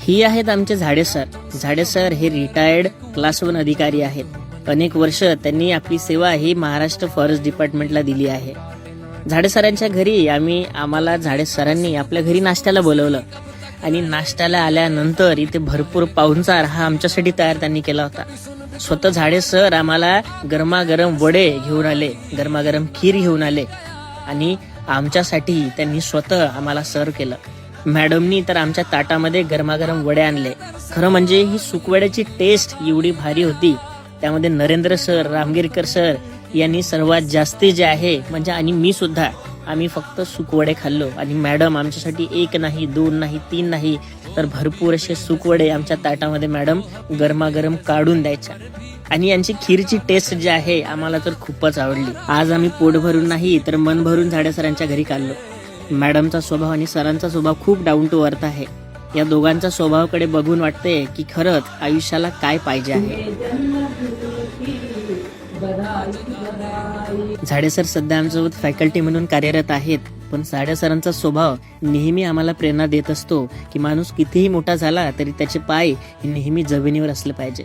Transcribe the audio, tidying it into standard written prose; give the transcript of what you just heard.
ही आहेत आमचे झाडे सर. झाडे सर हे रिटायर्ड क्लास 1 अधिकारी आहेत. अनेक वर्ष त्यांनी आपली सेवा ही महाराष्ट्र फॉरेस्ट डिपार्टमेंटला दिली आहे. झाडे सरांच्या घरी आम्हाला झाडे सरांनी आपल्या घरी नाश्त्याला बोलवलं आणि नाश्त्याला आल्यानंतर इथे भरपूर पाहुणचार हा आमच्यासाठी तयार त्यांनी केला होता. स्वतः झाडे सर आम्हाला गरमागरम वडे घेऊन आले, गरमागरम खीर घेऊन आले आणि आमच्यासाठी त्यांनी स्वतः आम्हाला सर्व केलं. मॅडमनी तर आमच्या ताटामध्ये गरमागरम वडे आणले. खरं म्हणजे ही सुकवड्याची टेस्ट एवढी भारी होती. त्यामध्ये नरेंद्र सर, रामगिरकर सर यांनी सर्वात जास्ती जे आहे म्हणजे आणि मी सुद्धा आम्ही फक्त सुकवडे खाल्लो आणि मॅडम आमच्यासाठी 1 नाही 2 नाही 3 नाही तर भरपूर असे सुकवडे आमच्या ताटामध्ये मॅडम गरमागरम काढून द्यायच्या. आणि यांची खीरची टेस्ट जी आहे आम्हाला तर खूपच आवडली. आज आम्ही पोट भरून नाही तर मन भरून झाडे सरांच्या घरी खाल्लो. मॅडमचा स्वभाव आणि सरांचा स्वभाव खूप डाऊन टू अर्थ आहे. या दोघांच्या स्वभावाकडे बघून वाटते की खरंच आयुष्याला काय पाहिजे आहे. झाडे सर सध्या आमच्यासोबत फॅकल्टी म्हणून कार्यरत आहेत, पण झाडे सरांचा स्वभाव नेहमी आम्हाला प्रेरणा देत असतो की माणूस कितीही मोठा झाला तरी त्याचे पाय हे नेहमी जमिनीवर असले पाहिजे.